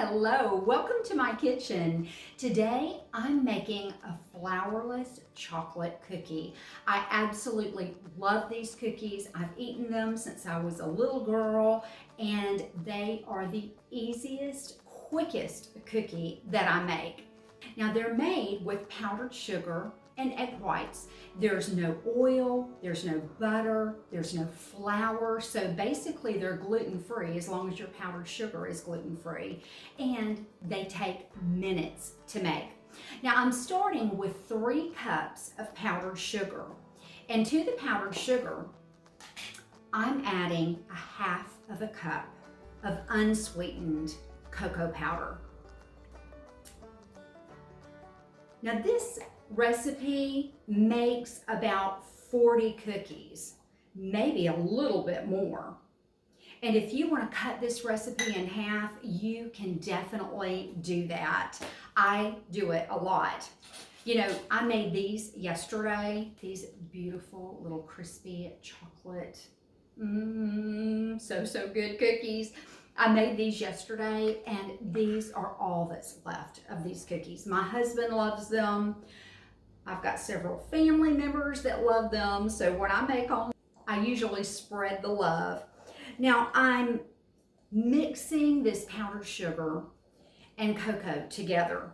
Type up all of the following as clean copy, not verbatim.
Hello, welcome to my kitchen. Today I'm making a flourless chocolate cookie. I absolutely love these cookies. I've eaten them since I was a little girl, and they are the easiest, quickest cookie that I make. Now they're made with powdered sugar and egg whites. There's no oil, there's no butter, there's no flour. So basically they're gluten-free as long as your powdered sugar is gluten-free. And they take minutes to make. Now I'm starting with 3 cups of powdered sugar. And to the powdered sugar, I'm adding a half of a cup of unsweetened cocoa powder. Now this recipe makes about 40 cookies, maybe a little bit more. And if you want to cut this recipe in half, you can definitely do that. I do it a lot. You know, I made these yesterday, these beautiful little crispy chocolate, so good cookies. I made these yesterday, and these are all that's left of these cookies. My husband loves them. I've got several family members that love them, so when I make them, I usually spread the love. Now I'm mixing this powdered sugar and cocoa together.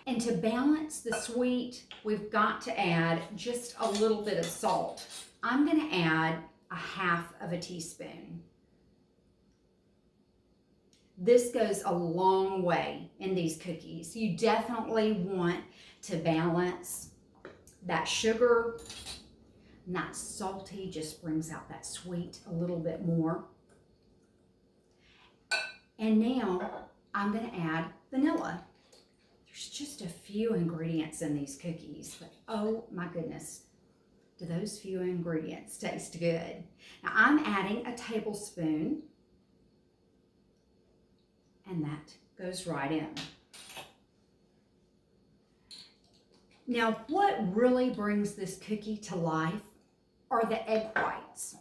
And to balance the sweet, we've got to add just a little bit of salt. I'm going to add a half of a teaspoon. This goes a long way in these cookies. You definitely want to balance that sugar, and that salty just brings out that sweet a little bit more. And now I'm going to add vanilla. There's just a few ingredients in these cookies, but oh my goodness, do those few ingredients taste good. Now I'm adding a tablespoon, and that goes right in. Now, what really brings this cookie to life are the egg whites.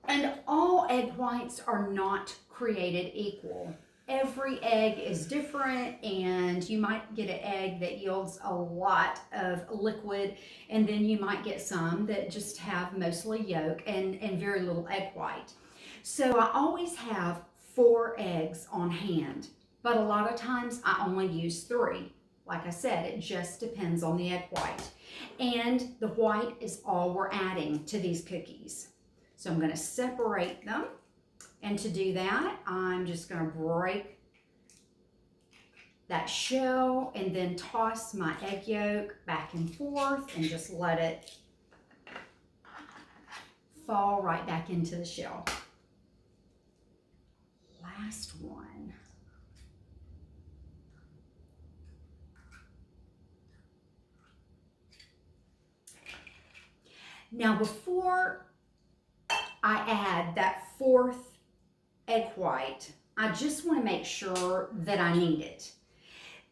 And all egg whites are not created equal. Every egg is different, and you might get an egg that yields a lot of liquid, and then you might get some that just have mostly yolk and very little egg white. So I always have 4 eggs on hand, but a lot of times I only use 3. Like I said, it just depends on the egg white. And the white is all we're adding to these cookies. So I'm going to separate them. And to do that, I'm just going to break that shell and then toss my egg yolk back and forth and just let it fall right back into the shell. Last one. Now before I add that 4th egg white, I just want to make sure that I knead it.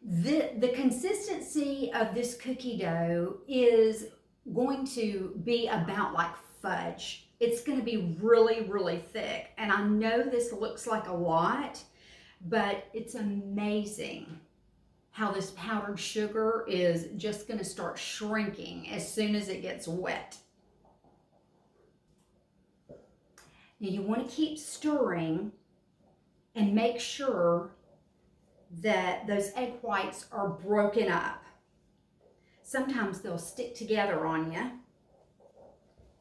The consistency of this cookie dough is going to be about like fudge. It's going to be really, really thick. And I know this looks like a lot, but it's amazing how this powdered sugar is just going to start shrinking as soon as it gets wet. Now you want to keep stirring and make sure that those egg whites are broken up. Sometimes they'll stick together on you.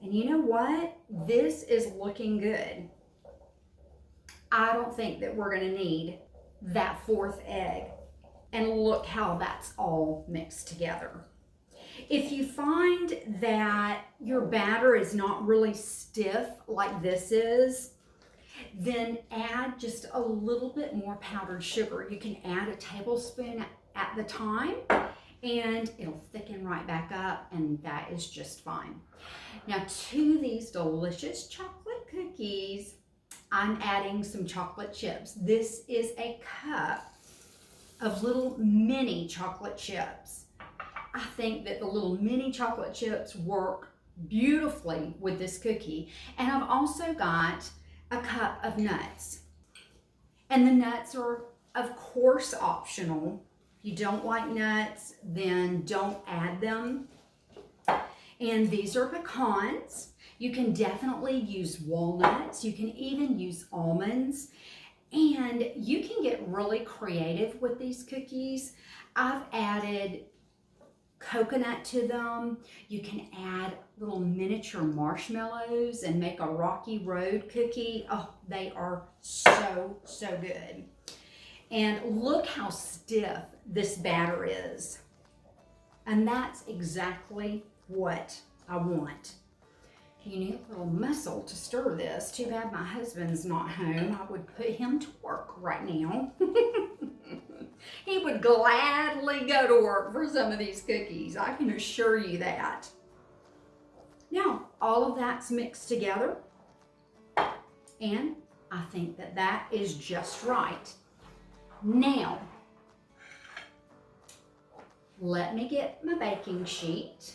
And you know what? This is looking good. I don't think that we're going to need that 4th egg. And look how that's all mixed together. If you find that your batter is not really stiff like this is, then add just a little bit more powdered sugar. You can add a tablespoon at the time, and it'll thicken right back up, and that is just fine. Now to these delicious chocolate cookies, I'm adding some chocolate chips. This is a cup of little mini chocolate chips. I think that the little mini chocolate chips work beautifully with this cookie. And I've also got a cup of nuts. And the nuts are, of course, optional. If you don't like nuts, then don't add them. And these are pecans. You can definitely use walnuts. You can even use almonds. And you can get really creative with these cookies. I've added coconut to them. You can add little miniature marshmallows and make a rocky road cookie. Oh, they are so, so good. And look how stiff this batter is. And that's exactly what I want. You need a little muscle to stir this. Too bad my husband's not home. I would put him to work right now. He would gladly go to work for some of these cookies. I can assure you that. Now, all of that's mixed together. And I think that that is just right. Now, let me get my baking sheet.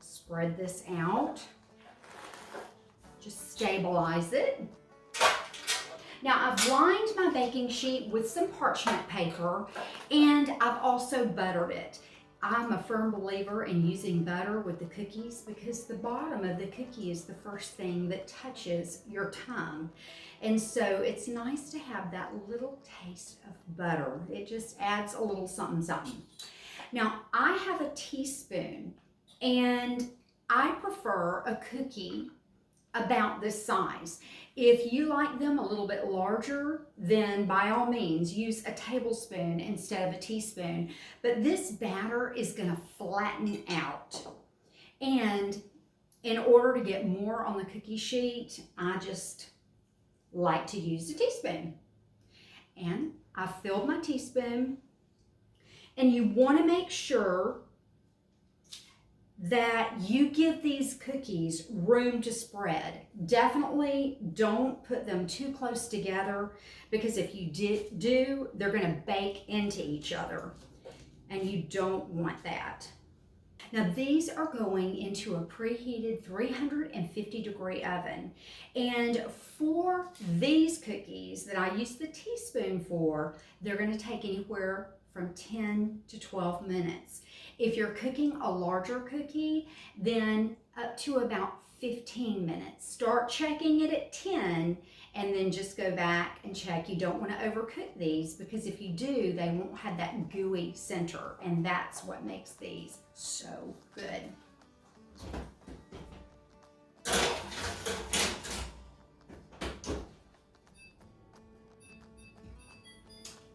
Spread this out. Just stabilize it. Now I've lined my baking sheet with some parchment paper and I've also buttered it. I'm a firm believer in using butter with the cookies because the bottom of the cookie is the first thing that touches your tongue. And so it's nice to have that little taste of butter. It just adds a little something, something. Now I have a teaspoon and I prefer a cookie about this size. If you like them a little bit larger, then by all means use a tablespoon instead of a teaspoon. But this batter is going to flatten out. And in order to get more on the cookie sheet, I just like to use a teaspoon. And I've filled my teaspoon. And you want to make sure that you give these cookies room to spread. Definitely don't put them too close together because if you do, they're going to bake into each other and you don't want that. Now these are going into a preheated 350-degree oven. And for these cookies that I use the teaspoon for, they're going to take anywhere from 10 to 12 minutes. If you're cooking a larger cookie, then up to about 15 minutes. Start checking it at 10 and then just go back and check. You don't want to overcook these because if you do, they won't have that gooey center, and that's what makes these so good.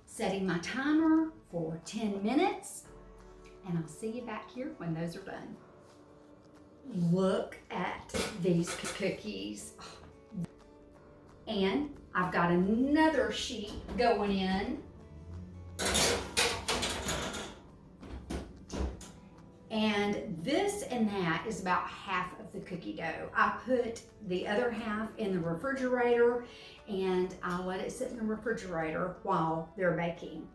Setting my timer for 10 minutes. And I'll see you back here when those are done. Look at these cookies. And I've got another sheet going in. And this and that is about half of the cookie dough. I put the other half in the refrigerator and I let it sit in the refrigerator while they're baking.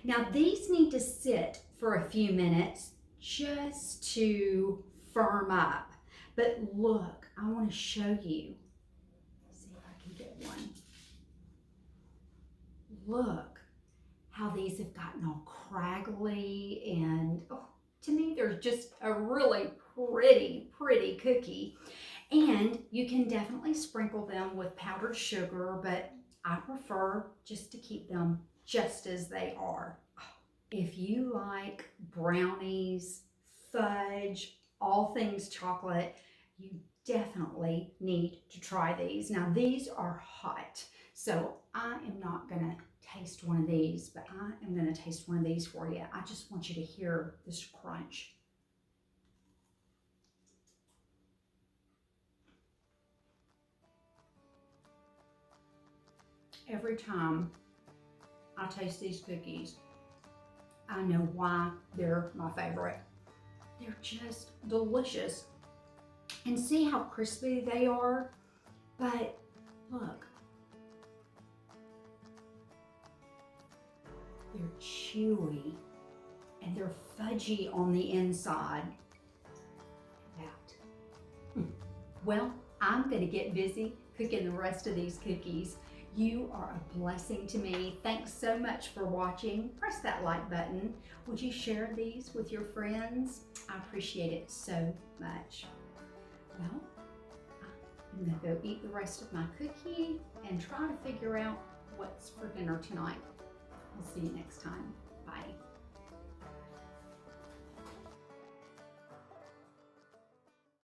Now these need to sit for a few minutes just to firm up. But look, I want to show you. Let's see if I can get one. Look how these have gotten all craggly and to me they're just a really pretty cookie. And you can definitely sprinkle them with powdered sugar, but I prefer just to keep them just as they are. If you like brownies, fudge, all things chocolate, you definitely need to try these. Now these are hot, so I am not gonna taste one of these, but I am gonna taste one of these for you. I just want you to hear this crunch. Every time I taste these cookies, I know why they're my favorite. They're just delicious. And see how crispy they are? But look, they're chewy and they're fudgy on the inside. Well, I'm gonna get busy cooking the rest of these cookies. You are a blessing to me. Thanks so much for watching. Press that like button. Would you share these with your friends? I appreciate it so much. Well, I'm gonna go eat the rest of my cookie and try to figure out what's for dinner tonight. I'll see you next time.